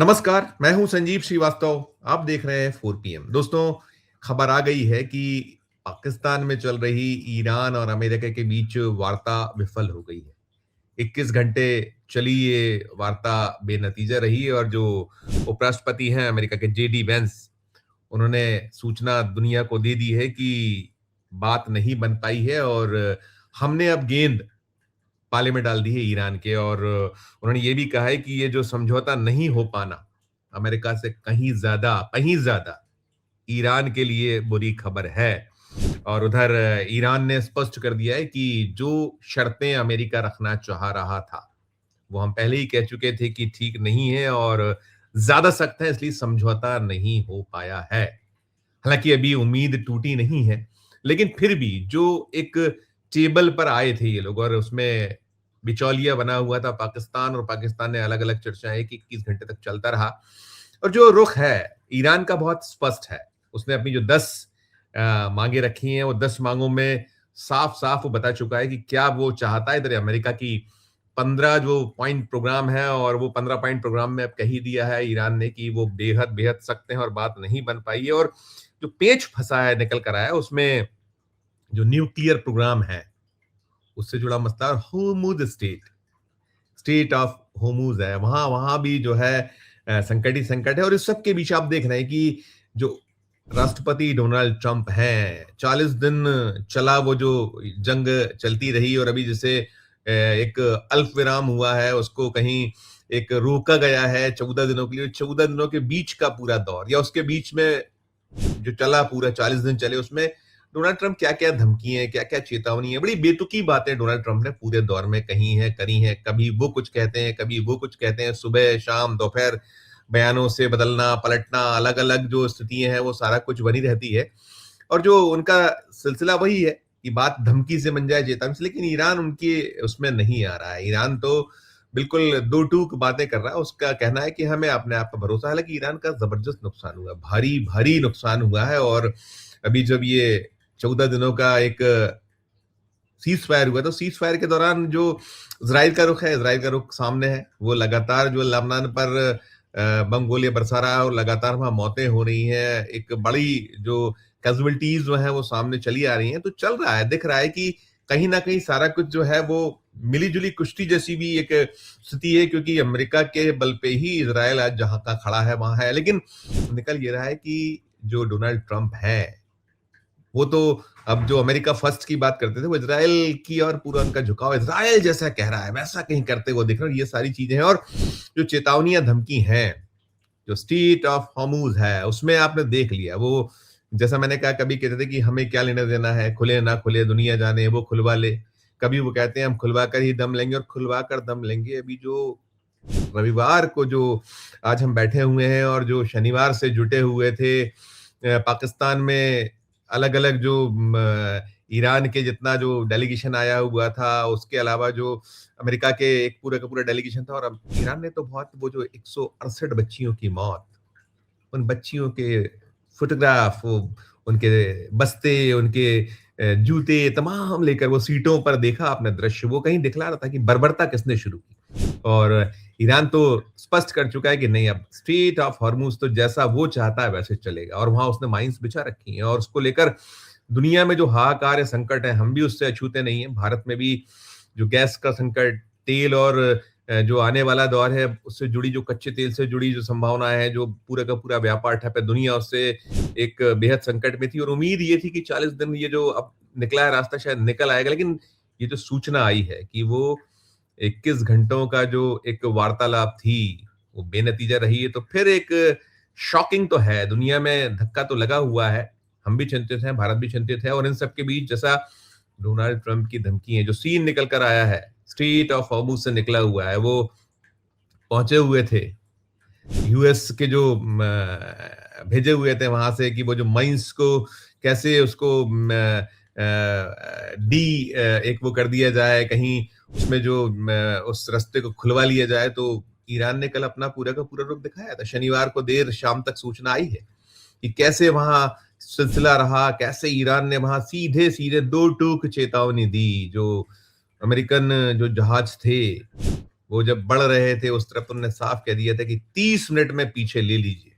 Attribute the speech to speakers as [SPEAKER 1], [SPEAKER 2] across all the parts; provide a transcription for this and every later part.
[SPEAKER 1] नमस्कार, मैं हूं संजीव श्रीवास्तव। आप देख रहे हैं 4 पीएम। दोस्तों, खबर आ गई है कि पाकिस्तान में चल रही ईरान और अमेरिका के बीच वार्ता विफल हो गई है। 21 घंटे चली ये वार्ता बेनतीजा रही और जो उपराष्ट्रपति हैं अमेरिका के जेडी वेंस, उन्होंने सूचना दुनिया को दे दी है कि बात नहीं बन पाई है और हमने अब गेंद पाले में डाल दी है ईरान के। और उन्होंने ये भी कहा है कि ये जो समझौता नहीं हो पाना अमेरिका से कहीं ज्यादा ईरान के लिए बुरी खबर है। और उधर ईरान ने स्पष्ट कर दिया है कि जो शर्तें अमेरिका रखना चाह रहा था वो हम पहले ही कह चुके थे कि ठीक नहीं है और ज्यादा सख्त है, इसलिए समझौता नहीं हो पाया है। हालांकि अभी उम्मीद टूटी नहीं है, लेकिन फिर भी जो एक टेबल पर आए थे ये लोग और उसमें बिचौलिया बना हुआ था पाकिस्तान, और पाकिस्तान ने अलग अलग चर्चाएं की, 21 घंटे तक चलता रहा। और जो रुख है ईरान का बहुत स्पष्ट है। उसने अपनी जो 10 मांगे रखी हैं, वो 10 मांगों में साफ साफ वो बता चुका है कि क्या वो चाहता है। इधर अमेरिका की 15 जो पॉइंट प्रोग्राम है, और वो 15 पॉइंट प्रोग्राम में अब कह ही दिया है ईरान ने कि वो बेहद बेहद सख्त हैं और बात नहीं बन पाई है। और जो पेच फंसा है, निकल कर आया, उसमें जो न्यूक्लियर प्रोग्राम है उससे जुड़ा मसला, और होर्मुज स्टेट ऑफ होर्मुज है, वहां वहां भी जो है संकट ही संकट है। और इस सब के बीच आप देख रहे हैं कि जो राष्ट्रपति डोनाल्ड ट्रंप हैं, 40 दिन चला वो जो जंग चलती रही, और अभी जैसे एक अल्प विराम हुआ है, उसको कहीं एक रोका गया है 14 दिनों के लिए। 14 दिनों के बीच का पूरा दौर, या उसके बीच में जो चला पूरा 40 दिन चले, उसमें डोनाल्ड ट्रंप क्या क्या धमकियां, क्या क्या चेतावनी है, बड़ी बेतुकी बातें डोनाल्ड ट्रंप ने पूरे दौर में कही हैं, करी हैं। कभी वो कुछ कहते हैं, कभी वो कुछ कहते हैं, सुबह शाम दोपहर बयानों से बदलना पलटना, अलग अलग जो स्थितियां हैं वो सारा कुछ बनी रहती है। और जो उनका सिलसिला वही है कि बात धमकी से बन जाए, चेतावनी से। लेकिन ईरान उनके उसमें नहीं आ रहा है। ईरान तो बिल्कुल दो टूक बातें कर रहा है। उसका कहना है कि हमें अपने आप पर भरोसा है। हालांकि ईरान का जबरदस्त नुकसान हुआ, भारी भारी नुकसान हुआ है। और अभी जब ये 14 दिनों का एक सीज फायर हुआ, तो सीज फायर के दौरान जो इसराइल का रुख है, इसराइल का रुख सामने है। वो लगातार जो लबनान पर बम गोलियां बरसा रहा है और लगातार वहां मौतें हो रही हैं। एक बड़ी जो कैजुअलिटीज जो है वो सामने चली आ रही हैं। तो चल रहा है, दिख रहा है कि कहीं ना कहीं सारा कुछ जो है वो मिली जुली कुश्ती जैसी भी एक स्थिति है, क्योंकि अमेरिका के बल पे ही इसराइल आज जहां का खड़ा है वहां है। लेकिन निकल ये रहा है कि जो डोनाल्ड ट्रंप है वो तो अब जो अमेरिका फर्स्ट की बात करते थे, वो इजराइल की और पूरा उनका झुकाव इजराइल जैसा कह रहा है, वैसा कहीं करते हुए दिख रहा है। ये सारी चीजें हैं। और जो चेतावनियां धमकी हैं, जो स्टेट ऑफ हॉर्मुज है, उसमें आपने देख लिया वो, जैसा मैंने कहा, कभी कहते थे कि हमें क्या लेना देना है, खुले ना खुले दुनिया जाने, वो खुलवा ले। कभी वो कहते हैं हम खुलवा कर ही दम लेंगे, और खुलवा कर दम लेंगे। अभी जो रविवार को जो आज हम बैठे हुए हैं और जो शनिवार से जुटे हुए थे पाकिस्तान में, अलग अलग जो ईरान के जितना जो डेलीगेशन आया हुआ था, उसके अलावा जो अमेरिका के एक पूरा का पूरा डेलीगेशन था। और अब ईरान ने तो बहुत, वो जो 168 बच्चियों की मौत, उन बच्चियों के फोटोग्राफ, वो उनके बस्ते, उनके जूते तमाम लेकर वो सीटों पर देखा आपने दृश्य, वो कहीं दिखला रहा था कि बर्बरता किसने शुरू की। और ईरान तो स्पष्ट कर चुका है कि नहीं, अब स्ट्रेट ऑफ हॉर्मुज तो जैसा वो चाहता है वैसे चलेगा। और वहां उसने माइंस बिछा रखी हैं, और उसको लेकर दुनिया में जो हाहाकार है, संकट है, हम भी उससे अछूते नहीं है। भारत में भी जो गैस का संकट, तेल, और जो आने वाला दौर है उससे जुड़ी, जो कच्चे तेल से जुड़ी जो संभावना है, जो पूरा का पूरा व्यापार ठप है, दुनिया उससे एक बेहद संकट में थी। और उम्मीद ये थी कि 40 दिन ये जो अब निकला है रास्ता, शायद निकल आएगा। लेकिन ये जो सूचना आई है कि वो 21 घंटों का जो एक वार्तालाप थी वो बेनतीजा रही है, तो फिर एक शॉकिंग तो है। दुनिया में धक्का तो लगा हुआ है, हम भी चिंतित हैं, भारत भी चिंतित है। और इन सब के बीच जैसा डोनाल्ड ट्रंप की धमकी है, जो सीन निकल कर आया है, स्ट्रेट ऑफ हॉर्मुज से निकला हुआ है, वो पहुंचे हुए थे यूएस के जो भेजे हुए थे वहां से, कि वो जो माइंस को कैसे उसको डी एक वो कर दिया जाए, कहीं उसमें जो उस रास्ते को खुलवा लिया जाए। तो ईरान ने कल अपना पूरा का पूरा रुख दिखाया था। शनिवार को देर शाम तक सूचना आई है कि कैसे वहां सिलसिला रहा, कैसे ईरान ने वहां सीधे सीधे दो टूक चेतावनी दी। जो अमेरिकन जो जहाज थे वो जब बढ़ रहे थे उस तरफ, तो उन्होंने साफ कह दिया था कि 30 मिनट में पीछे ले लीजिए,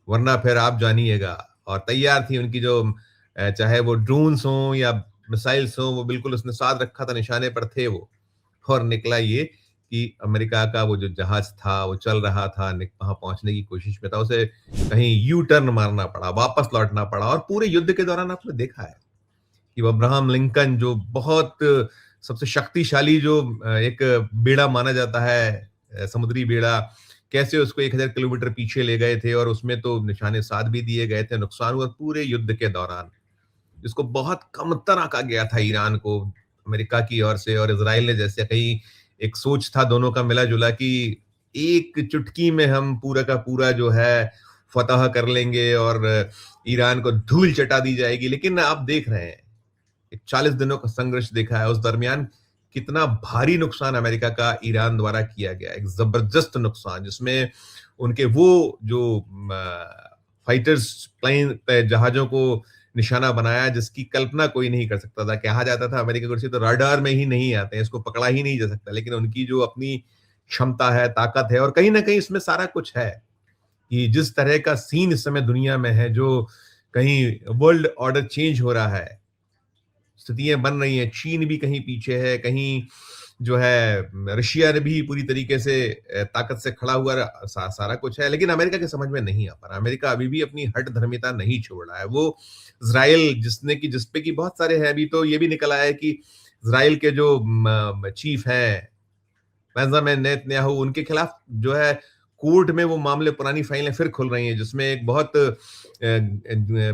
[SPEAKER 1] वरना फिर आप जानिएगा। और तैयार थी उनकी जो चाहे वो ड्रोन्स हों या मिसाइल्स हों, वो बिल्कुल उसने साथ रखा था, निशाने पर थे वो। और निकला ये कि अमेरिका का वो जो जहाज था, वो चल रहा था, वहां पहुंचने की कोशिश में था, उसे कहीं यू टर्न मारना पड़ा, वापस लौटना पड़ा। और पूरे युद्ध के दौरान आपने देखा है कि वो अब्राहम लिंकन, जो बहुत सबसे शक्तिशाली जो एक बेड़ा माना जाता है, समुद्री बेड़ा, कैसे उसको 1000 किलोमीटर पीछे ले गए थे, और उसमें तो निशाने साध भी दिए गए थे, नुकसान हुआ पूरे युद्ध के दौरान। जिसको बहुत कमतर आंका गया था ईरान को अमेरिका की ओर से और इजराइल ने, जैसे कहीं एक सोच था दोनों का मिला जुला कि एक चुटकी में हम पूरा का पूरा जो है फतह कर लेंगे और ईरान को धूल चटा दी जाएगी। लेकिन आप देख रहे हैं, एक 40 दिनों का संघर्ष देखा है, उस दरमियान कितना भारी नुकसान अमेरिका का ईरान द्वारा किया गया, एक जबरदस्त नुकसान, जिसमें उनके वो जो फाइटर्स प्लेन जहाजों को निशाना बनाया, जिसकी कल्पना कोई नहीं कर सकता था। कहा जाता था अमेरिका को तो रडार में ही नहीं आते हैं, इसको पकड़ा ही नहीं जा सकता। लेकिन उनकी जो अपनी क्षमता है, ताकत है, और कहीं ना कहीं इसमें सारा कुछ है कि जिस तरह का सीन इस समय दुनिया में है, जो कहीं वर्ल्ड ऑर्डर चेंज हो रहा है, स्थितियां बन रही हैं, चीन भी कहीं पीछे है, कहीं जो है रशिया ने भी पूरी तरीके से ताकत से खड़ा हुआ सारा कुछ है। लेकिन अमेरिका के समझ में नहीं आ पा रहा। अमेरिका अभी भी अपनी हट धर्मिता नहीं छोड़ रहा है। वो इजराइल जिसपे की बहुत सारे हैं, अभी तो ये भी निकल आया है कि इजराइल के जो चीफ हैं बेंजामिन नेतन्याहू, उनके खिलाफ जो है कोर्ट में वो मामले, पुरानी फाइलें फिर खुल रही हैं, जिसमें एक बहुत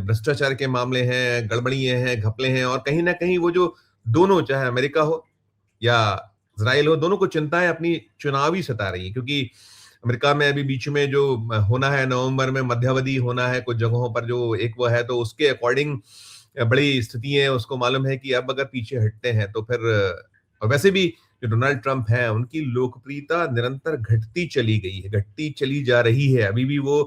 [SPEAKER 1] भ्रष्टाचार के मामले हैं, गड़बड़ियां हैं, घपले हैं। और कहीं ना कहीं वो जो दोनों, चाहे अमेरिका हो या इजराइल हो, दोनों को चिंताएं अपनी चुनावी सता रही है। क्योंकि अमेरिका में अभी बीच में जो होना है, नवंबर में मध्यावधि होना है कुछ जगहों पर, जो एक वो है, तो उसके अकॉर्डिंग बड़ी स्थिति है। उसको मालूम है कि अब अगर पीछे हटते हैं तो फिर, और वैसे भी जो डोनाल्ड ट्रंप है, उनकी लोकप्रियता निरंतर घटती चली गई है, घटती चली जा रही है। अभी भी वो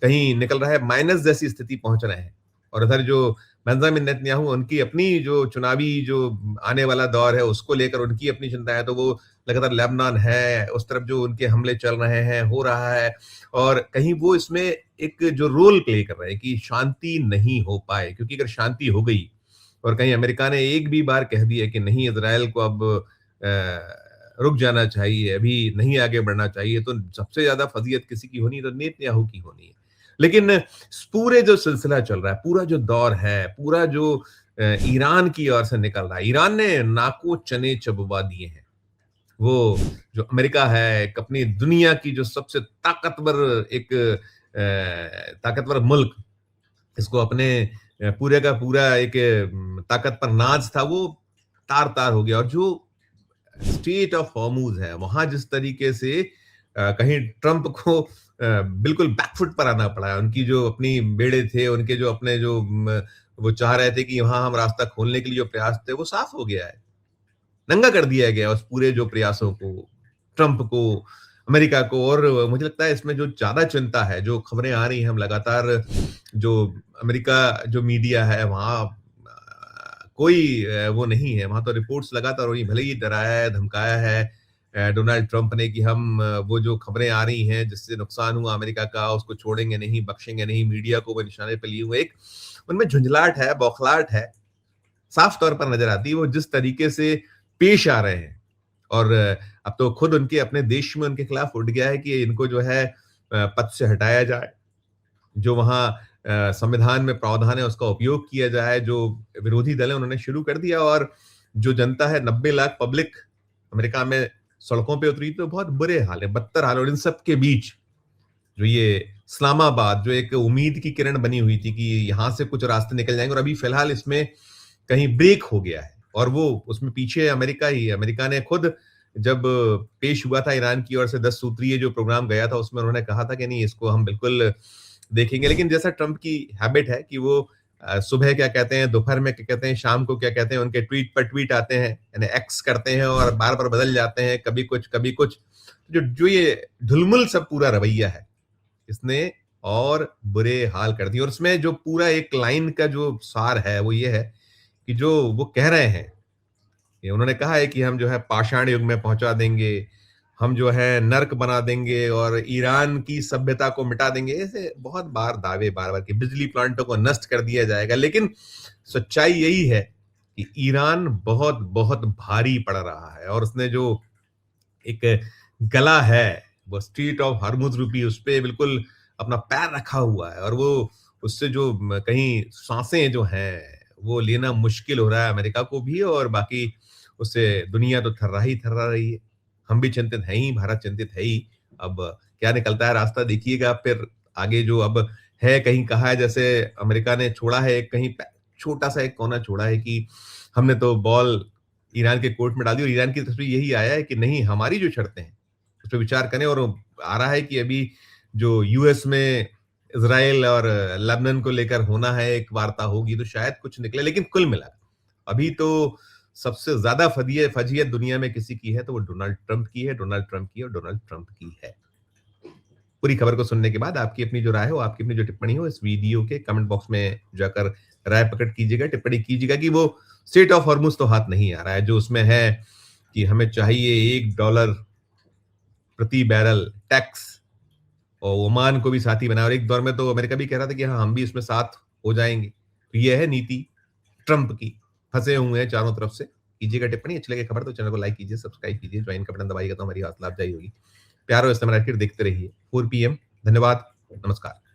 [SPEAKER 1] कहीं निकल रहा है, माइनस जैसी स्थिति पहुंच रहे हैं। और उधर जो बेंजामिन नेतन्याहू, उनकी अपनी जो चुनावी जो आने वाला दौर है, उसको लेकर उनकी अपनी चिंता है। तो वो लगातार लेबनान है, उस तरफ जो उनके हमले चल रहे हैं, हो रहा है, और कहीं वो इसमें एक जो रोल प्ले कर रहे हैं कि शांति नहीं हो पाए। क्योंकि अगर शांति हो गई और कहीं अमेरिका ने एक भी बार कह दिया कि नहीं, इजराइल को अब रुक जाना चाहिए, अभी नहीं आगे बढ़ना चाहिए, तो सबसे ज्यादा फजीयत किसी की होनी, तो नेतन्याहू की होनी है। लेकिन पूरे जो सिलसिला चल रहा है, पूरा जो दौर है, पूरा जो ईरान की ओर से निकल रहा है, ईरान ने नाको चने चबवा दिए हैं। वो जो अमेरिका है, एक अपनी दुनिया की जो सबसे ताकतवर एक ताकतवर मुल्क, इसको अपने पूरे का पूरा एक ताकत पर नाज था, वो तार तार हो गया। और जो स्टेट ऑफ हॉर्मूज है, वहां जिस तरीके से कहीं ट्रंप को बिल्कुल बैकफुट पर आना पड़ा है। उनकी जो अपनी बेड़े थे, उनके जो अपने जो वो चाह रहे थे कि वहां हम रास्ता खोलने के लिए जो प्रयास थे, वो साफ हो गया है, नंगा कर दिया गया उस पूरे जो प्रयासों को, ट्रंप को, अमेरिका को। और मुझे लगता है इसमें जो ज्यादा चिंता है, जो खबरें आ रही हैं, हम लगातार जो अमेरिका जो मीडिया है वहां कोई वो नहीं है, वहां तो रिपोर्ट्स लगातार हो रही, भले ही डराया है, धमकाया है डोनाल्ड ट्रंप ने कि हम वो जो खबरें आ रही हैं जिससे नुकसान हुआ अमेरिका का, उसको छोड़ेंगे नहीं, बख्शेंगे नहीं, मीडिया को वो निशाने पे लिए हुए। एक उनमें झुंझलाहट है, बौखलाहट है, साफ तौर पर नजर आती है, वो जिस तरीके से पेश आ रहे हैं। और अब तो खुद उनके अपने देश में उनके खिलाफ उठ गया है कि इनको जो है पद से हटाया जाए, जो वहां संविधान में प्रावधान है उसका उपयोग किया जाए। जो विरोधी दल है उन्होंने शुरू कर दिया, और जो जनता है, 90 लाख पब्लिक अमेरिका में सड़कों पे उतरी, तो बहुत बुरे हाल है, बदतर हाल। और इन सब के बीच जो ये इस्लामाबाद, जो एक उम्मीद की किरण बनी हुई थी कि यहां से कुछ रास्ते निकल जाएंगे, और अभी फिलहाल इसमें कहीं ब्रेक हो गया है। और वो उसमें पीछे अमेरिका ही है। अमेरिका ने खुद जब पेश हुआ था ईरान की ओर से 10 सूत्रीय जो प्रोग्राम गया था, उसमें उन्होंने कहा था कि नहीं, इसको हम बिल्कुल देखेंगे। लेकिन जैसा ट्रंप की हैबिट है कि वो सुबह क्या कहते हैं, दोपहर में क्या कहते हैं, शाम को क्या कहते हैं, उनके ट्वीट पर ट्वीट आते हैं, यानी एक्स करते हैं और बार बार बदल जाते हैं, कभी कुछ कभी कुछ। जो जो ये ढुलमुल सब पूरा रवैया है, इसने और बुरे हाल कर दिए। और उसमें जो पूरा एक लाइन का जो सार है, वो ये है कि जो वो कह रहे हैं, ये उन्होंने कहा है कि हम जो है पाषाण युग में पहुंचा देंगे, हम जो है नर्क बना देंगे और ईरान की सभ्यता को मिटा देंगे। ऐसे बहुत बार दावे बार-बार कि बिजली प्लांटों को नष्ट कर दिया जाएगा। लेकिन सच्चाई यही है कि ईरान बहुत-बहुत भारी पड़ रहा है और उसने जो एक गला है, वो स्ट्रीट ऑफ हॉर्मुज़ रूपी उसपे बिल्कुल अपना पैर रखा हुआ है और वो उससे जो कहीं साँसें जो हैं, वो लेना मुश्किल हो रहा है अमेरिका को भी और बाकी उससे दुनिया तो थर्रा रही है। हम भी चिंतित हैं ही, भारत चिंतित है ही। अब क्या निकलता है रास्ता देखिएगा फिर आगे जो अब है कहीं कहा है जैसे अमेरिका ने छोड़ा है कहीं छोटा-सा एक कोना छोड़ा है कि हमने तो बॉल ईरान के कोर्ट में डाल दी और ईरान की तरफ से यही आया है कि नहीं हमारी जो शर्तें हैं, उस पे विचार करें और आ रहा है कि अभी जो यूएस में इज़राइल और लेबनान को लेकर होना है, एक वार्ता होगी तो शायद कुछ निकले। लेकिन कुल मिला अभी तो सबसे ज़्यादा फजीयत दुनिया में किसी की है तो वो डोनाल्ड ट्रंप की है, डोनाल्ड ट्रंप की और डोनाल्ड ट्रंप की है। पूरी खबर को सुनने के बाद आपकी अपनी जो राय हो, आपकी अपनी जो टिप्पणी हो इस वीडियो के कमेंट बॉक्स में जाकर राय प्रकट कीजिएगा, टिप्पणी कीजिएगा कि वो स्ट्रेट ऑफ हॉर्मुज़ तो हाथ नहीं आ रहा है, जो उसमें है कि हमें चाहिए $1 प्रति बैरल टैक्स और ओमान को भी साथी बनाया और एक दौर में तो अमेरिका भी कह रहा था कि हाँ, हम भी इसमें साथ हो जाएँगे। तो ये है नीति ट्रंप की, फँसे हुए हैं चारों तरफ से। कीजिएगा टिप्पणी, अच्छी लगे खबर तो चैनल को लाइक कीजिए, सब्सक्राइब कीजिए, ज्वाइन का बटन दबाइएगा तो हमारी हौसला अफ़ज़ाई होगी। प्यार और इस्तेमाल देखते रहिए 4 पीएम। धन्यवाद, नमस्कार।